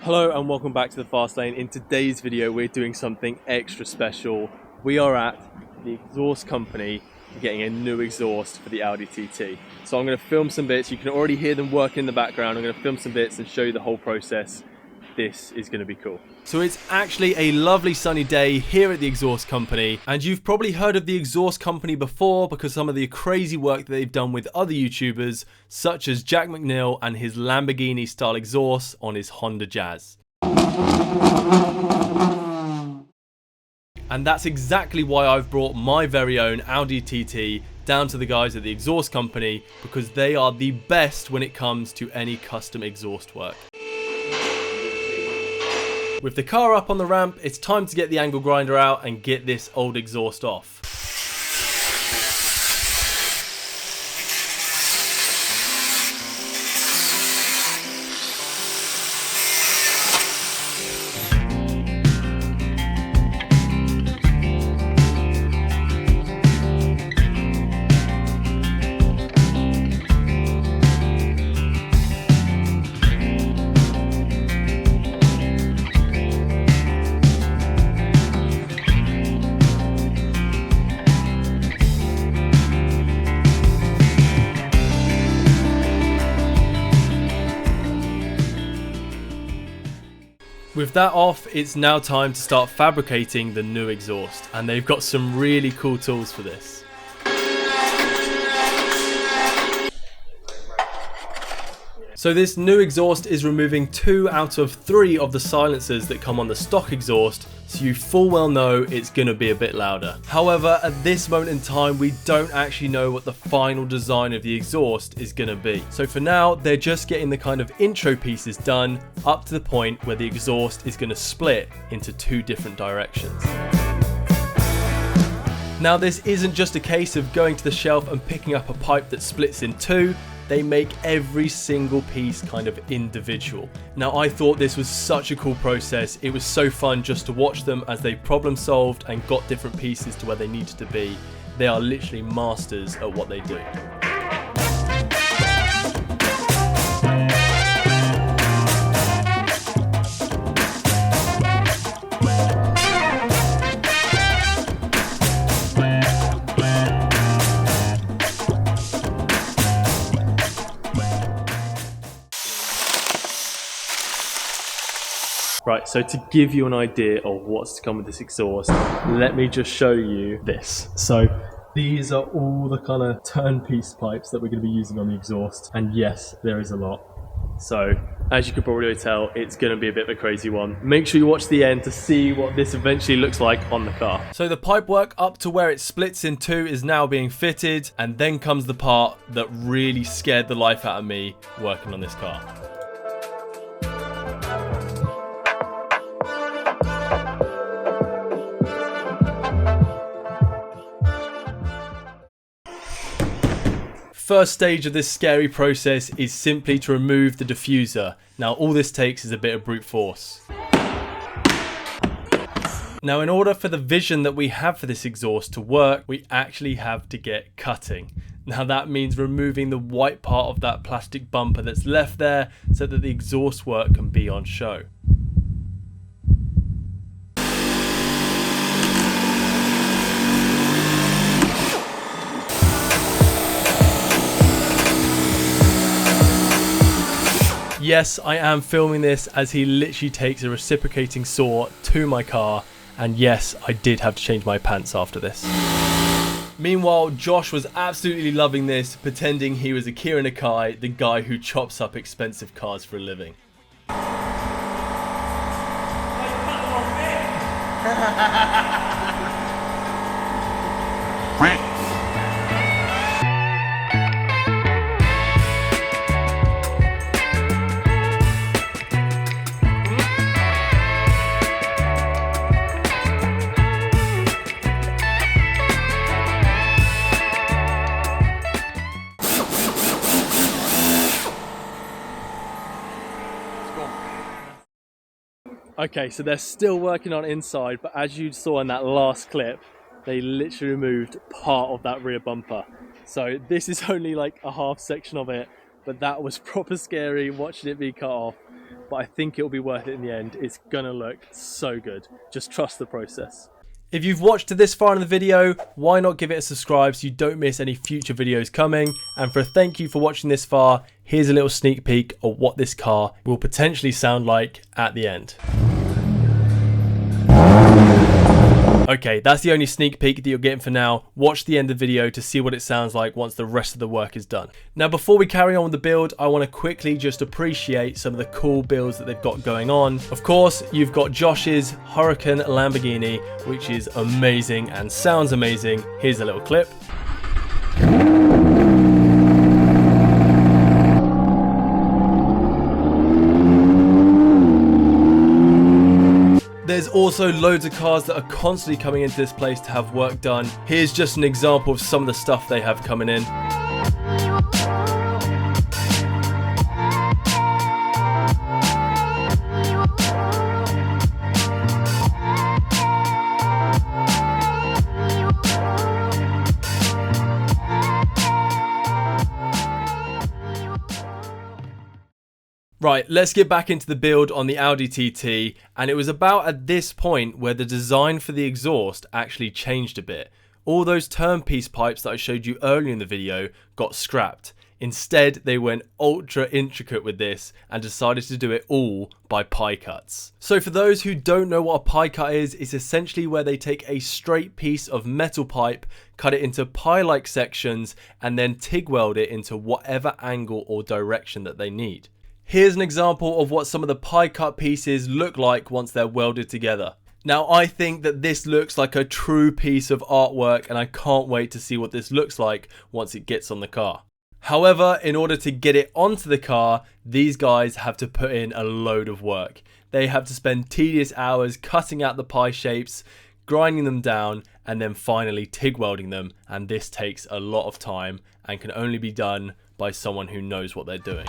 Hello and welcome back to the Fast Lane. In today's video we're doing something extra special. We are at the exhaust company getting a new exhaust for the Audi TT. So I'm going to film some bits. You can already hear them working in the background. I'm going to film some bits and show you the whole process. This is going to be cool. So it's actually a lovely sunny day here at the exhaust company, and you've probably heard of the exhaust company before because some of the crazy work that they've done with other YouTubers such as Jack McNeil and his Lamborghini style exhaust on his Honda Jazz. And that's exactly why I've brought my very own Audi TT down to the guys at the exhaust company, because they are the best when it comes to any custom exhaust work. With the car up on the ramp, it's time to get the angle grinder out and get this old exhaust off. With that off, it's now time to start fabricating the new exhaust, and they've got some really cool tools for this. So this new exhaust is removing 2 out of 3 of the silencers that come on the stock exhaust, so you full well know it's going to be a bit louder. However, at this moment in time, we don't actually know what the final design of the exhaust is going to be. So for now, they're just getting the kind of intro pieces done up to the point where the exhaust is going to split into 2 different directions. Now this isn't just a case of going to the shelf and picking up a pipe that splits in 2. They make every single piece kind of individual. Now I thought this was such a cool process. It was so fun just to watch them as they problem solved and got different pieces to where they needed to be. They are literally masters at what they do. Right, so to give you an idea of what's to come with this exhaust, let me just show you this. So these are all the kind of turn piece pipes that we're going to be using on the exhaust. And yes, there is a lot. So as you can probably tell, it's going to be a bit of a crazy one. Make sure you watch the end to see what this eventually looks like on the car. So the pipe work up to where it splits in 2 is now being fitted. And then comes the part that really scared the life out of me working on this car. First stage of this scary process is simply to remove the diffuser. Now all this takes is a bit of brute force. Now in order for the vision that we have for this exhaust to work, we actually have to get cutting. Now that means removing the white part of that plastic bumper that's left there so that the exhaust work can be on show. Yes, I am filming this as he literally takes a reciprocating saw to my car, and yes, I did have to change my pants after this. Meanwhile, Josh was absolutely loving this, pretending he was Akira Nakai, the guy who chops up expensive cars for a living. Okay, so they're still working on inside, but as you saw in that last clip, they literally removed part of that rear bumper. So this is only like a half section of it, but that was proper scary watching it be cut off. but I think it'll be worth it in the end. It's gonna look so good. Just trust the process. If you've watched to this far in the video, why not give it a subscribe so you don't miss any future videos coming? And for a thank you for watching this far, here's a little sneak peek of what this car will potentially sound like at the end. Okay, that's the only sneak peek that you're getting for now. Watch the end of the video to see what it sounds like once the rest of the work is done. Now, before we carry on with the build, I want to quickly just appreciate some of the cool builds that they've got going on. Of course, you've got Josh's Huracan Lamborghini, which is amazing and sounds amazing. Here's a little clip. There's also loads of cars that are constantly coming into this place to have work done. Here's just an example of some of the stuff they have coming in. Right, let's get back into the build on the Audi TT, and it was about at this point where the design for the exhaust actually changed a bit. All those turnpiece pipes that I showed you earlier in the video got scrapped. Instead, they went ultra intricate with this and decided to do it all by pie cuts. So for those who don't know what a pie cut is, it's essentially where they take a straight piece of metal pipe, cut it into pie-like sections, and then TIG weld it into whatever angle or direction that they need. Here's an example of what some of the pie cut pieces look like once they're welded together. Now, I think that this looks like a true piece of artwork, and I can't wait to see what this looks like once it gets on the car. However, in order to get it onto the car, these guys have to put in a load of work. They have to spend tedious hours cutting out the pie shapes, grinding them down, and then finally TIG welding them, and this takes a lot of time and can only be done by someone who knows what they're doing.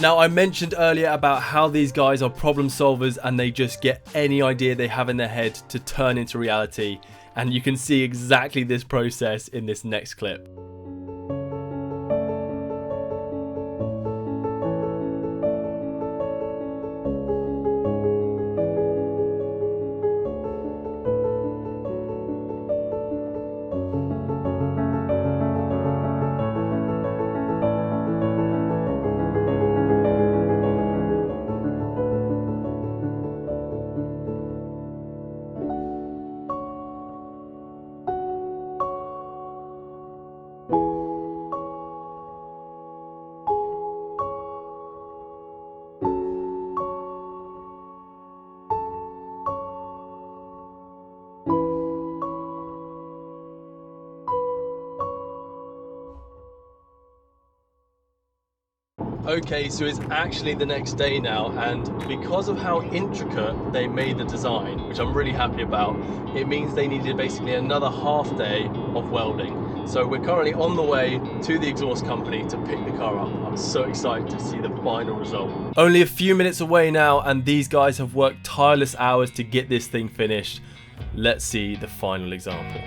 Now, I mentioned earlier about how these guys are problem solvers and they just get any idea they have in their head to turn into reality. And you can see exactly this process in this next clip. Okay, so it's actually the next day now, and because of how intricate they made the design, which I'm really happy about, it means they needed basically another half day of welding. So we're currently on the way to the exhaust company to pick the car up. I'm so excited to see the final result. Only a few minutes away now, and these guys have worked tireless hours to get this thing finished. Let's see the final example.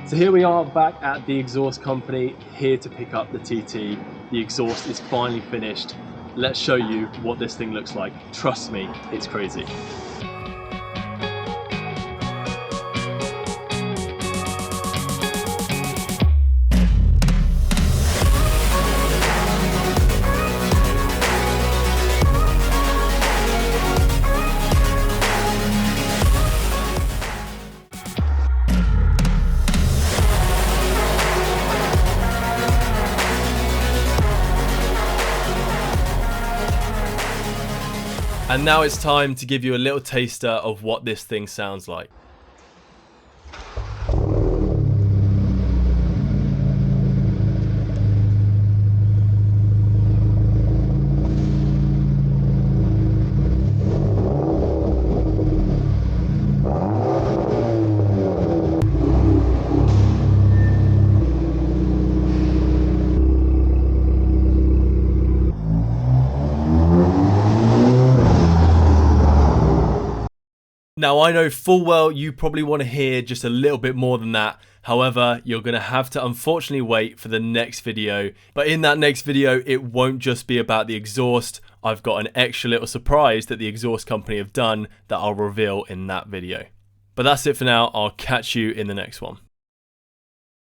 So here we are back at the exhaust company, here to pick up the TT. The exhaust is finally finished. Let's show you what this thing looks like. Trust me, it's crazy. And now it's time to give you a little taster of what this thing sounds like. Now, I know full well you probably want to hear just a little bit more than that. However, you're going to have to unfortunately wait for the next video. But in that next video, it won't just be about the exhaust. I've got an extra little surprise that the exhaust company have done that I'll reveal in that video. But that's it for now. I'll catch you in the next one.